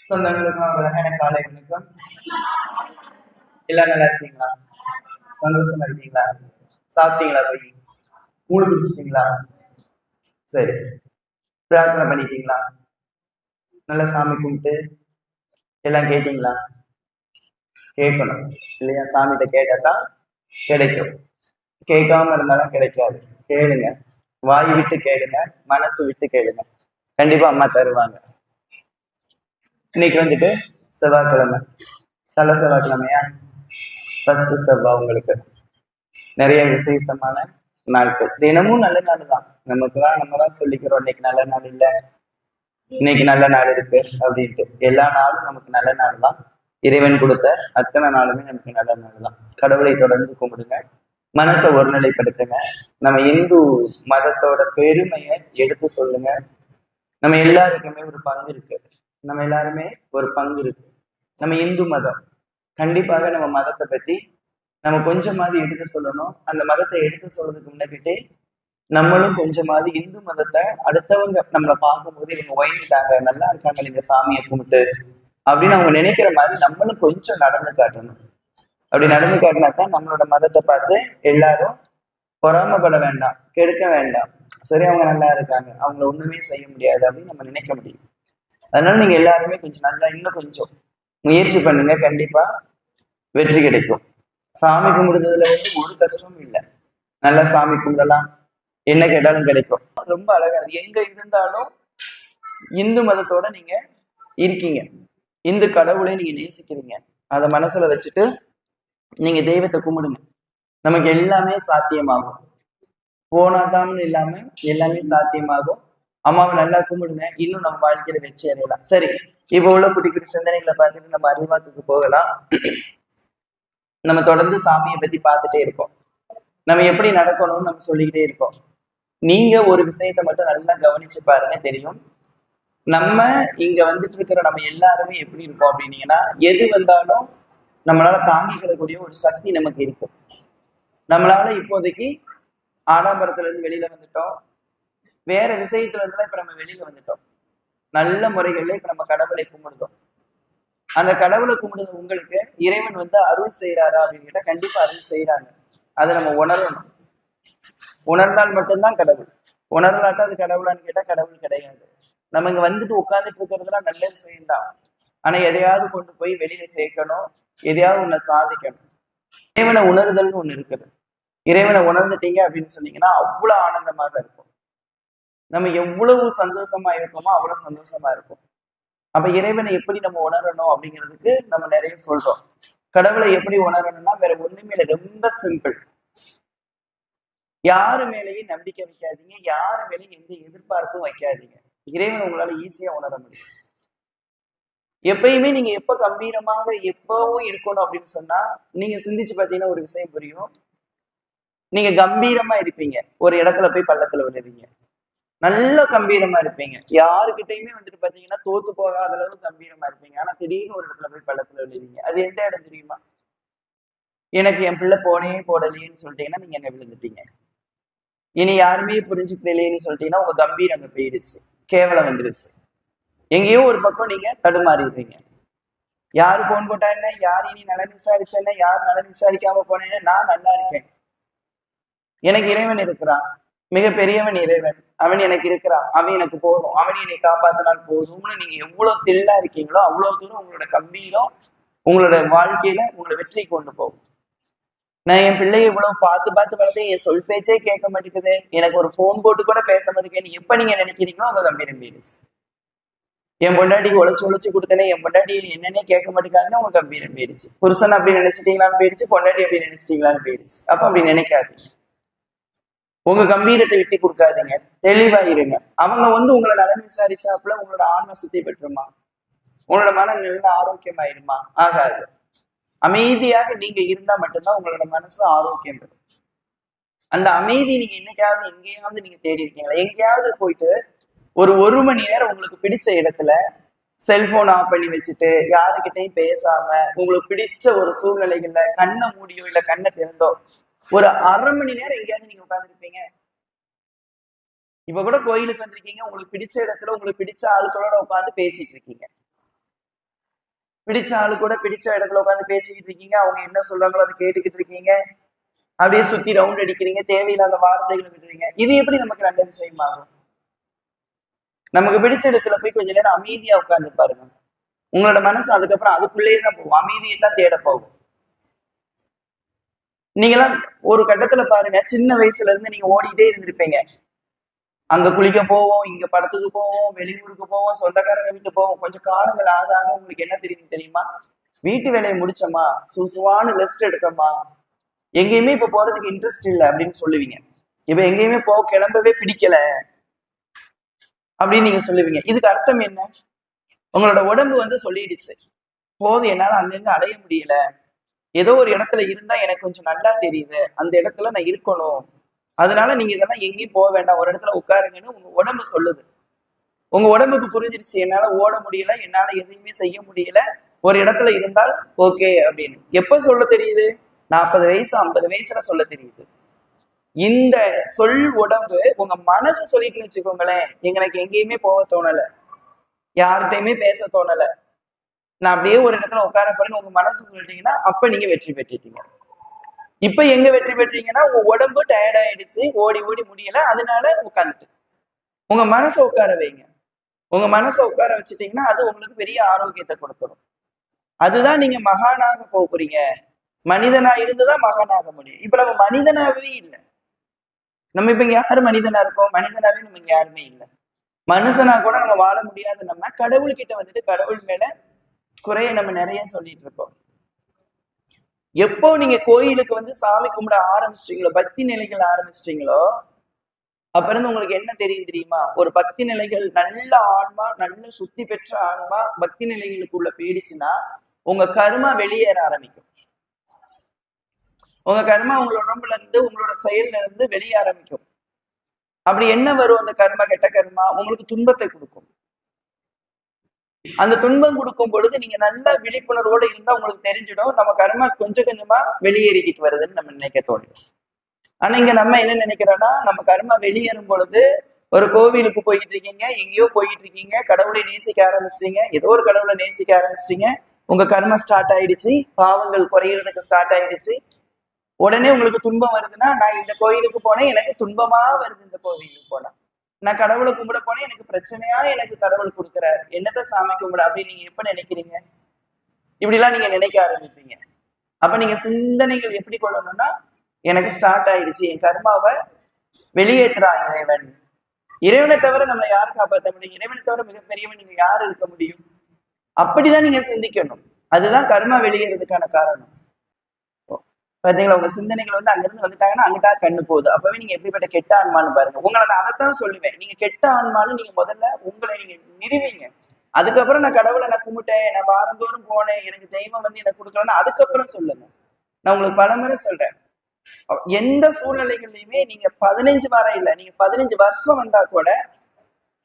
சொந்தங்களுக்கும் அழகான காலை வணக்கம். எல்லாம் நல்லா இருக்கீங்களா? சந்தோஷமா இருக்கீங்களா? சாப்பிட்டீங்களா? போய் கூழு குடிச்சிட்டீங்களா? சரி, பிரார்த்தனை பண்ணிட்டீங்களா? நல்லா சாமி கும்பிட்டு எல்லாம் கேட்டீங்களா? கேட்கணும் இல்லையா? சாமிகிட்ட கேட்டாதான் கிடைக்கும். கேட்காம இருந்தாலும் கிடைக்காது. கேளுங்க, வாய் விட்டு கேளுங்க, மனசு விட்டு கேளுங்க, கண்டிப்பா அம்மா தருவாங்க. இன்னைக்கு வந்துட்டு செவ்வாய்க்கிழமை, நல்ல செவ்வாய்க்கிழமையா? ஃபர்ஸ்ட் செவ்வாய் உங்களுக்கு நிறைய விசேஷமான நாட்கள். தினமும் நல்ல நாள் தான். நம்ம தான் சொல்லிக்கிறோம் இன்னைக்கு நல்ல நாள் இல்லை, இன்னைக்கு நல்ல நாள் இருக்கு அப்படின்ட்டு. எல்லா நாளும் நமக்கு நல்ல நாள் தான். இறைவன் கொடுத்த அத்தனை நாளுமே நமக்கு நல்ல நாள் தான். கடவுளை தொடர்ந்து கும்பிடுங்க, மனசை ஒருநிலைப்படுத்துங்க. நம்ம இந்து மதத்தோட பெருமையை எடுத்து சொல்லுங்க. நம்ம எல்லாருக்குமே ஒரு பங்கு இருக்கு. நம்ம எல்லாருமே ஒரு பங்கு இருக்கு. நம்ம இந்து மதம், கண்டிப்பாக நம்ம மதத்தை பத்தி நம்ம கொஞ்சமாவது எடுத்து சொல்லணும். அந்த மதத்தை எடுத்து சொல்றதுக்கு முன்னாடிட்டே நம்மளும் கொஞ்சமாவது இந்து மதத்தை அடுத்தவங்க நம்மளை பார்க்கும்போது இவங்க ஒயிட்டாங்க, நல்லா இருக்காங்க, நீங்க சாமியை கும்பிட்டு அப்படின்னு அவங்க நினைக்கிற மாதிரி நம்மளும் கொஞ்சம் நடந்து காட்டணும். அப்படி நடந்து காட்டினா தான் நம்மளோட மதத்தை பார்த்து எல்லாரும் பொறாமப்பட வேண்டாம், கெடுக்க வேண்டாம். சரி, அவங்க நல்லா இருக்காங்க, அவங்கள ஒண்ணுமே செய்ய முடியாது அப்படின்னு நம்ம நினைக்க முடியும். அதனால நீங்க எல்லாருமே கொஞ்சம் நல்லா இன்னும் கொஞ்சம் முயற்சி பண்ணுங்க, கண்டிப்பா வெற்றி கிடைக்கும். சாமி கும்பிடுறதுல வந்து ஒரு கஷ்டமும் இல்லை. நல்லா சாமி கும்பிடலாம், என்ன கேட்டாலும் கிடைக்கும். ரொம்ப அழகானது. எங்க இருந்தாலும் இந்து மதத்தோட நீங்க இருக்கீங்க, இந்து கடவுளை நீங்க நேசிக்கிறீங்க. அதை மனசுல வச்சுட்டு நீங்க தெய்வத்தை கும்பிடுங்க. நமக்கு எல்லாமே சாத்தியமாகும். போனாதான்னு இல்லாம எல்லாமே சாத்தியமாகும். அம்மாவை நல்லா கும்பிடுங்க, இன்னும் நம்ம வாழ்க்கையில வெற்றி அடையலாம். சரி, இப்ப உள்ள குட்டி குட்டி சிந்தனைகளை பார்த்துட்டு நம்ம அறிவாக்குக்கு போகலாம். நம்ம தொடர்ந்து சாமியை பத்தி பார்த்துட்டே இருக்கோம். நம்ம எப்படி நடக்கணும்னு நம்ம சொல்லிக்கிட்டே இருக்கோம். நீங்க ஒரு விஷயத்த மட்டும் நல்லா கவனிச்சு பாருங்க, தெரியும். நம்ம இங்க வந்துட்டு இருக்கிற நம்ம எல்லாருமே எப்படி இருக்கோம் அப்படின்னீங்கன்னா, எது வந்தாலும் நம்மளால தாங்கிக்கிறக்கூடிய ஒரு சக்தி நமக்கு இருக்கு. நம்மளால இப்போதைக்கு ஆடம்பரத்துல இருந்து வெளியில வந்துட்டோம், வேற விஷயத்துல இருந்து இப்ப நம்ம வெளியில வந்துட்டோம். நல்ல முறைகள்ல இப்ப நம்ம கடவுளை கும்பிடுதோம். அந்த கடவுளை கும்பிடுறது உங்களுக்கு இறைவன் வந்து அருள் செய்யறாரா அப்படின்னு கேட்டா கண்டிப்பா அருள் செய்யறாங்க. அதை நம்ம உணரணும். உணர்ந்தால் மட்டும்தான் கடவுள். உணரலாட்டா அது கடவுளான்னு கேட்டா கடவுள் கிடையாது. நம்ம இங்க வந்துட்டு உட்கார்ந்துட்டு இருக்கிறதுலாம் நல்ல விஷயம்தான். ஆனா எதையாவது கொண்டு போய் வெளியில சேர்க்கணும், எதையாவது ஒண்ணு சாதிக்கணும். இறைவனை உணர்தல்னு ஒண்ணு இருக்குது. இறைவனை உணர்ந்துட்டீங்க அப்படின்னு சொன்னீங்கன்னா அவ்வளவு ஆனந்தமாக இருக்கும். நம்ம எவ்வளவு சந்தோஷமா இருக்கோமோ அவ்வளவு சந்தோஷமா இருக்கும். அப்ப இறைவனை எப்படி நம்ம உணரணும் அப்படிங்கிறதுக்கு நம்ம நிறைய சொல்றோம். கடவுளை எப்படி உணரணும்னா வேற ஒண்ணுமே இல்லை, ரொம்ப சிம்பிள். யாரு மேலேயும் நம்பிக்கை வைக்காதீங்க, யாரு மேலேயும் எந்த எதிர்பார்ப்பும் வைக்காதீங்க. இறைவன் உங்களால ஈஸியா உணர முடியும். எப்பயுமே நீங்க எப்ப கம்பீரமாக எப்பவும் இருக்கணும் அப்படின்னு சொன்னா நீங்க சிந்திச்சு பார்த்தீங்கன்னா ஒரு விஷயம் புரியும். நீங்க கம்பீரமா இருப்பீங்க, ஒரு இடத்துல போய் பள்ளத்துல விழுவீங்க, நல்ல கம்பீரமா இருப்பீங்க. யாருக்கிட்டையுமே வந்துட்டு பாத்தீங்கன்னா தோத்து போகாத அளவு கம்பீரமா இருப்பீங்க. ஆனா திடீர்னு ஒரு இடத்துல போய் பள்ளத்துல விழுவீங்க. அது எந்த இடம் தெரியுமா? எனக்கு என் பிள்ளை போனே போடலையேன்னு சொல்லிட்டீங்கன்னா நீங்க அங்க விழுந்துட்டீங்க. இனி யாருமே புரிஞ்சுக்கலையேன்னு சொல்லிட்டீங்கன்னா உங்க கம்பீரம் அங்க போயிடுச்சு, கேவலம் வந்துருச்சு. எங்கேயோ ஒரு பக்கம் நீங்க தடுமாறிடுறீங்க. யாரு போன் போட்டா என்ன, யார் இனி நலன் விசாரிச்சா என்ன, யார் நலன் விசாரிக்காம போனேன்னு, நான் நல்லா இருக்கேன், எனக்கு இறைவன் இருக்கிறான், மிக பெரியவன் இறைவன், அவன் எனக்கு இருக்கிறான், அவன் எனக்கு போதும், அவன் என்னை காப்பாத்தினால் போதும்னு நீங்க எவ்வளவு தெல்லா இருக்கீங்களோ அவ்வளவு தூரம் உங்களோட கம்பீரம் உங்களோட வாழ்க்கையில உங்களை வெற்றி கொண்டு போகும். நான் என் பிள்ளைய இவ்வளவு பார்த்து பார்த்து வளர்த்தேன், என் சொல் பேச்சே கேட்க மாட்டேங்குது, எனக்கு ஒரு போன் போட்டு கூட பேச மாட்டேங்குது, எப்ப நீங்க நினைக்கிறீங்களோ அந்த கம்பீரம் போயிடுச்சு. என் பொண்டாட்டிக்கு உழைச்சு கொடுத்தனே, என் பொண்டாட்டி என்னன்னே கேட்க மாட்டேங்காதுன்னு உங்க கம்பீரம் போயிடுச்சு. புருஷன் அப்படி நினைச்சிட்டீங்களான்னு போயிடுச்சு, பொண்டாட்டி அப்படி நினைச்சிட்டீங்களான்னு போயிடுச்சு. அப்ப அப்படி நினைக்காதீங்க. உங்க கம்பீரத்தை விட்டு கொடுக்காதீங்க, தெளிவா இருங்க. அவங்க வந்து உங்களை நலன் விசாரிச்சாப்புல உங்களோட ஆன்ம சுத்தி பெற்றுமா, உங்களோட மனம் நல்ல ஆரோக்கியமாயிடுமா? ஆகாது. அமைதியாக நீங்க இருந்தா மட்டும்தான் உங்களோட மனசு ஆரோக்கியம் பெறும். அந்த அமைதி நீங்க என்னைக்காவது எங்கேயாவது நீங்க தேடி இருக்கீங்களா? எங்கேயாவது போயிட்டு ஒரு மணி நேரம் உங்களுக்கு பிடிச்ச இடத்துல செல்போன் ஆஃப் பண்ணி வச்சுட்டு யாருக்கிட்டையும் பேசாம உங்களுக்கு பிடிச்ச ஒரு சூழ்நிலைகள்ல கண்ணை மூடியோ இல்ல கண்ணை திறந்தோ ஒரு அரை மணி நேரம் எங்கேயாவது நீங்க உட்காந்துருப்பீங்க? இப்ப கூட கோயிலுக்கு வந்திருக்கீங்க, உங்களுக்கு பிடிச்ச இடத்துல உங்களுக்கு பிடிச்ச ஆட்களோட உட்காந்து பேசிட்டு இருக்கீங்க. பிடிச்ச ஆளு கூட பிடிச்ச இடத்துல உட்காந்து பேசிக்கிட்டு இருக்கீங்க, அவங்க என்ன சொல்றாங்களோ அதை கேட்டுக்கிட்டு இருக்கீங்க, அப்படியே சுத்தி ரவுண்ட் அடிக்கிறீங்க, தேவையில்லாத வார்த்தைகள் விடுறீங்க. இது எப்படி நமக்கு நல்ல விஷயமாகும்? நமக்கு பிடிச்ச இடத்துல போய் கொஞ்ச நேரம் அமைதியா உட்கார்ந்து பாருங்க. உங்களோட மனசு அதுக்கப்புறம் அதுக்குள்ளேயே தான் போகும், அமைதியை தான் தேட போகும். நீங்களாம் ஒரு கட்டத்துல பாருங்க, சின்ன வயசுல இருந்து நீங்க ஓடிட்டே இருந்திருப்பீங்க. அங்க குளிக்க போவோம், இங்க படத்துக்கு போவோம், வெளியூருக்கு போவோம், சொந்தக்காரங்க வீட்டு போவோம். கொஞ்சம் காலங்கள் ஆக ஆக உங்களுக்கு என்ன தெரியுமா? வீட்டு வேலையை முடிச்சோமா, சுசுவான ரெஸ்ட் எடுத்தோமா, எங்கேயுமே இப்ப போறதுக்கு இன்ட்ரெஸ்ட் இல்லை அப்படின்னு சொல்லுவீங்க. இப்ப எங்கேயுமே கிளம்பவே பிடிக்கல அப்படின்னு நீங்க சொல்லுவீங்க. இதுக்கு அர்த்தம் என்ன? உங்களோட உடம்பு வந்து சொல்லிடுச்சு, போதும், என்னால அங்கங்க அடைய முடியல, ஏதோ ஒரு இடத்துல இருந்தா எனக்கு கொஞ்சம் நல்லா தெரியுது, அந்த இடத்துல நான் இருக்கணும், அதனால நீங்க இதெல்லாம் எங்கேயும் போக வேண்டாம், ஒரு இடத்துல உட்காருங்கன்னு உங்க உடம்பு சொல்லுது. உங்க உடம்புக்கு புரிஞ்சிருச்சு, என்னால ஓட முடியல, என்னால எதுவுமே செய்ய முடியல, ஒரு இடத்துல இருந்தால் ஓகே அப்படின்னு. எப்ப சொல்ல தெரியுது? 40 வயசு 50 வயசுல சொல்ல தெரியுது. இந்த சொல் உடம்பு உங்க மனசு சொல்லிட்டு வச்சுக்கோங்களேன், எனக்கு எங்கேயுமே போக தோணல, யார்கிட்டயுமே பேச தோணல, நான் அப்படியே ஒரு இடத்துல உட்கார போறேன்னு உங்க மனசு சொல்லிட்டீங்கன்னா அப்ப நீங்க வெற்றி பெற்றுட்டீங்க. இப்ப எங்க வெற்றி பெற்றீங்கன்னா, உங்க உடம்பு டயர்ட் ஆயிடுச்சு, ஓடி ஓடி முடியல, அதனால உட்காந்துட்டு உங்க மனசை உட்கார வைங்க. உங்க மனசை உட்கார வச்சுட்டீங்கன்னா அது உங்களுக்கு பெரிய ஆரோக்கியத்தை கொடுத்துரும். அதுதான் நீங்க மகானாக போறீங்க. மனிதனா இருந்துதான் மகானாக முடியும். இப்ப நம்ம மனிதனாவே இல்லை. நம்ம இப்ப இங்க யாரு மனிதனா இருக்கோம்? மனிதனாவே நம்ம இங்க யாருமே இல்லை. மனுஷனா கூட நம்ம வாழ முடியாது. நம்ம கடவுள்கிட்ட வந்துட்டு கடவுள் மேல குறைய நம்ம நிறைய சொல்லிட்டு இருக்கோம். எப்போ நீங்க கோயிலுக்கு வந்து சாமி கும்பிட ஆரம்பிச்சிட்டீங்களோ, பக்தி நிலைகள் ஆரம்பிச்சிட்டீங்களோ, அப்ப இருந்து உங்களுக்கு என்ன தெரியும் தெரியுமா? ஒரு பக்தி நிலைகள், நல்ல ஆன்மா, நல்ல சுத்தி பெற்ற ஆன்மா பக்தி நிலைகளுக்குள்ள போயிடுச்சுன்னா உங்க கர்மா வெளியேற ஆரம்பிக்கும். உங்க கர்மா உங்களோட உடம்புல இருந்து, உங்களோட செயல்ல இருந்து வெளியே ஆரம்பிக்கும். அப்படி என்ன வரும்? அந்த கர்மா, கெட்ட கர்மா உங்களுக்கு துன்பத்தை கொடுக்கும். அந்த துன்பம் கொடுக்கும் பொழுது நீங்க நல்ல விழிப்புணர்வோடு இருந்தா உங்களுக்கு தெரிஞ்சிடும், நம்ம கர்மா கொஞ்சம் கொஞ்சமா வெளியேறிக்கிட்டு வருதுன்னு நம்ம நினைக்க தோணும். ஆனா இங்க நம்ம என்ன நினைக்கிறோம்னா, நம்ம கர்மா வெளியேறும் பொழுது, ஒரு கோவிலுக்கு போயிட்டு இருக்கீங்க, எங்கேயோ போயிட்டு இருக்கீங்க, கடவுளை நேசிக்க ஆரம்பிச்சிட்டீங்க, ஏதோ ஒரு கடவுளை நேசிக்க ஆரம்பிச்சிட்டீங்க, உங்க கர்மா ஸ்டார்ட் ஆயிடுச்சு, பாவங்கள் குறையிறதுக்கு ஸ்டார்ட் ஆயிடுச்சு. உடனே உங்களுக்கு துன்பம் வருதுன்னா, நான் இந்த கோயிலுக்கு போனேன், எனக்கு துன்பமா வருது, இந்த கோவிலுக்கு போனா, நான் கடவுளை கும்பிட போனேன், எனக்கு பிரச்சனையா எனக்கு கடவுள் கொடுக்குறாரு, என்னத்த சாமி கும்பிட அப்படின்னு நீங்க எப்ப நினைக்கிறீங்க? இப்படிலாம் நீங்க நினைக்க ஆரம்பிப்பீங்க. அப்ப நீங்க சிந்தனைகள் எப்படி கொள்ளணும்னா, எனக்கு ஸ்டார்ட் ஆயிடுச்சு, என் கர்மாவை வெளியேற்றுறான் இறைவன். இறைவனை தவிர நம்ம யாரை காப்பாற்ற முடியும்? இறைவனை தவிர மிகப்பெரியவன் நீங்க யாரு இருக்க முடியும்? அப்படிதான் நீங்க சிந்திக்கணும். அதுதான் கர்மா வெளியேறதுக்கான காரணம். பாத்தீங்களா? உங்க சிந்தனைகள் வந்து அங்கிருந்து வந்துட்டாங்கன்னா அங்கிட்டா கண்ணு போகுது. அப்பவே நீங்க எப்படிப்பட்ட கெட்ட ஆன்மான்னு பாருங்க. உங்களை நான் அதைத்தான் சொல்லுவேன், நீங்க கெட்ட ஆன்மான்னு நீங்க முதல்ல உங்களை நீங்க நிறுவீங்க. அதுக்கப்புறம் நான் கடவுளை நான் கும்பிட்டேன், நான் வாரந்தோறும் போனேன், எனக்கு தெய்வம் வந்து எனக்கு கொடுக்கலன்னா அதுக்கப்புறம் சொல்லுங்க. நான் உங்களுக்கு பலமுறை சொல்றேன், எந்த சூழ்நிலைகள்லயுமே நீங்க 15 வாரம் இல்ல, நீங்க 15 வருஷம் வந்தா கூட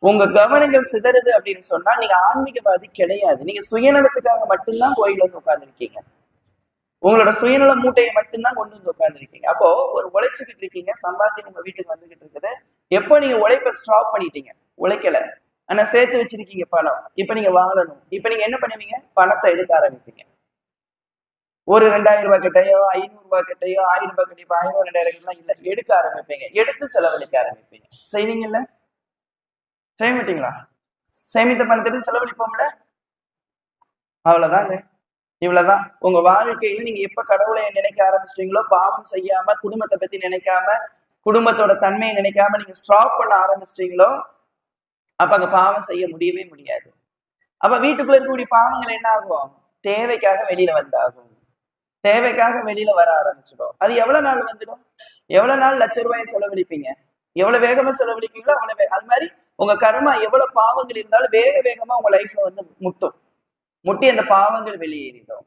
உங்க கவனங்கள் சிதறுது அப்படின்னு சொன்னா நீங்க ஆன்மீகவாதி கிடையாது. நீங்க சுயநலத்துக்காக மட்டும்தான் கோயில வந்து உட்கார்ந்துருக்கீங்க. உங்களோட சுயநல மூட்டையை மட்டும்தான் கொண்டு வந்து உட்கார்ந்துருக்கீங்க. அப்போ ஒரு உழைச்சுக்கிட்டு இருக்கீங்க, சம்பாத்தியம் உங்க வீட்டுக்கு வந்துகிட்டு இருக்குது. எப்போ நீங்க உழைப்பை ஸ்டாப் பண்ணிட்டீங்க, உழைக்கல, ஆனா சேர்த்து வச்சிருக்கீங்க பணம், இப்ப நீங்க வாழணும், இப்ப நீங்க என்ன பண்ணுவீங்க? பணத்தை எடுக்க ஆரம்பிப்பீங்க. ஒரு 2000 ரூபாய் கிட்டையோ, 500 ரூபாய் கிட்டையோ, 1000 ரூபாய் கிட்ட, இப்ப 1000 2000 எல்லாம் இல்ல, எடுக்க ஆரம்பிப்பீங்க, எடுத்து செலவழிக்க ஆரம்பிப்பீங்க. செய்வீங்கல்ல? செய்ய மாட்டீங்களா? சேமித்த பணத்துக்கு செலவழிப்போம்ல. அவ்வளவுதாங்க. இவ்வளவுதான். உங்க வாழ்க்கையில நீங்க எப்ப கடவுளை நினைக்க ஆரம்பிச்சிட்டீங்களோ, பாவம் செய்யாம, குடும்பத்தை பத்தி நினைக்காம, குடும்பத்தோட தன்மையை நினைக்காம நீங்க ஸ்டாப் பண்ண ஆரம்பிச்சிட்டீங்களோ, அப்ப அங்க பாவம் செய்ய முடியவே முடியாது. அப்ப வீட்டுக்குள்ள இருக்கக்கூடிய பாவங்கள் என்ன ஆகும்? தேவைக்காக வெளியில வந்தாகும். தேவைக்காக வெளியில வர ஆரம்பிச்சிடும். அது எவ்வளவு நாள் வந்துடும்? எவ்வளவு நாள் லட்ச ரூபாயை செலவழிப்பீங்க? எவ்வளவு வேகமா செலவழிப்பீங்களோ அவ்வளவு அது மாதிரி உங்க கர்மா எவ்வளவு பாவங்கள் இருந்தாலும் வேக வேகமா உங்க லைஃப்ல வந்து முட்டி அந்த பாவங்கள் வெளியேறிடும்.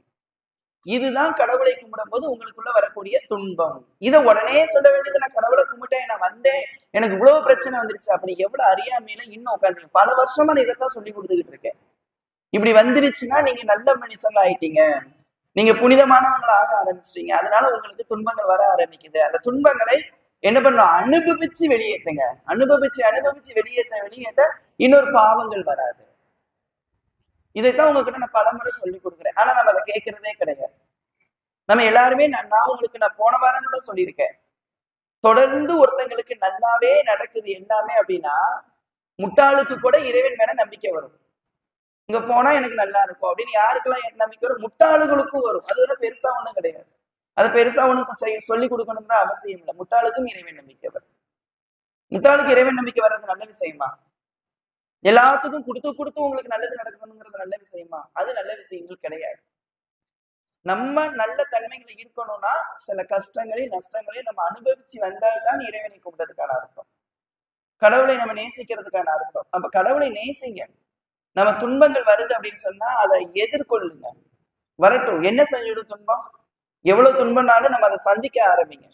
இதுதான் கடவுளை கும்பிடும் போது உங்களுக்குள்ள வரக்கூடிய துன்பம். இதை உடனே சொல்ல வேண்டியது, நான் கடவுளை கும்பிட்டேன், நான் வந்தேன், எனக்கு இவ்வளவு பிரச்சனை வந்துருச்சு அப்படி எவ்வளவு அறியாமையில இன்னும் உட்காந்து பல வருஷமா நான் இதைத்தான் சொல்லி கொடுத்துக்கிட்டு இருக்கேன். இப்படி வந்துருச்சுன்னா நீங்க நல்ல மனுஷங்களா ஆயிட்டீங்க, நீங்க புனிதமானவங்களை ஆக ஆரம்பிச்சிட்டீங்க, அதனால உங்களுக்கு துன்பங்கள் வர ஆரம்பிக்குது. அந்த துன்பங்களை என்ன பண்ணும்? அனுபவிச்சு வெளியேற்றுங்க. அனுபவிச்சு வெளியேற்ற இன்னொரு பாவங்கள் வராது. இதைத்தான் உங்ககிட்ட நான் பலமுறை சொல்லி கொடுக்குறேன். ஆனா நம்ம அதை கேட்கறதே கிடையாது. நம்ம எல்லாருமே நான் உங்களுக்கு நான் போன வாரம் கூட சொல்லியிருக்கேன். தொடர்ந்து ஒருத்தங்களுக்கு நல்லாவே நடக்குது எல்லாமே அப்படின்னா, முட்டாளுக்கு கூட இறைவன் மேல நம்பிக்கை வரும். இங்க போனா எனக்கு நல்லா இருக்கும் அப்படின்னு யாருக்கெல்லாம் நம்பிக்கை வரும்? முட்டாளுகளுக்கும் வரும். அது வந்து பெருசா ஒண்ணும் கிடையாது. அது பெருசா ஒண்ணுக்கு சொல்லி கொடுக்கணுங்கிற அவசியம் இல்லை. முட்டாளுக்கும் இறைவன் நம்பிக்கை வரும். முட்டாளுக்கு இறைவன் நம்பிக்கை வர்றது நல்ல விஷயமா? எல்லாத்துக்கும் கொடுத்து கொடுத்து உங்களுக்கு நல்லது நடக்கணுங்கிறது நல்ல விஷயமா? அது நல்ல விஷயங்கள் கிடையாது. நம்ம நல்ல தன்மைகளை இருக்கணும்னா சில கஷ்டங்களையும் நஷ்டங்களையும் நம்ம அனுபவிச்சு வந்தால்தான் இறைவனை கும்பிட்டதுக்கான அர்த்தம். கடவுளை நம்ம நேசிக்கிறதுக்கான அர்த்தம். அப்ப கடவுளை நேசிங்க. நம்ம துன்பங்கள் வருது அப்படின்னு சொன்னா அதை எதிர்கொள்ளுங்க. வரட்டும். என்ன செஞ்சிடும் துன்பம்? எவ்வளவு துன்பம்னாலும் நம்ம அதை சந்திக்க ஆரம்பிங்க.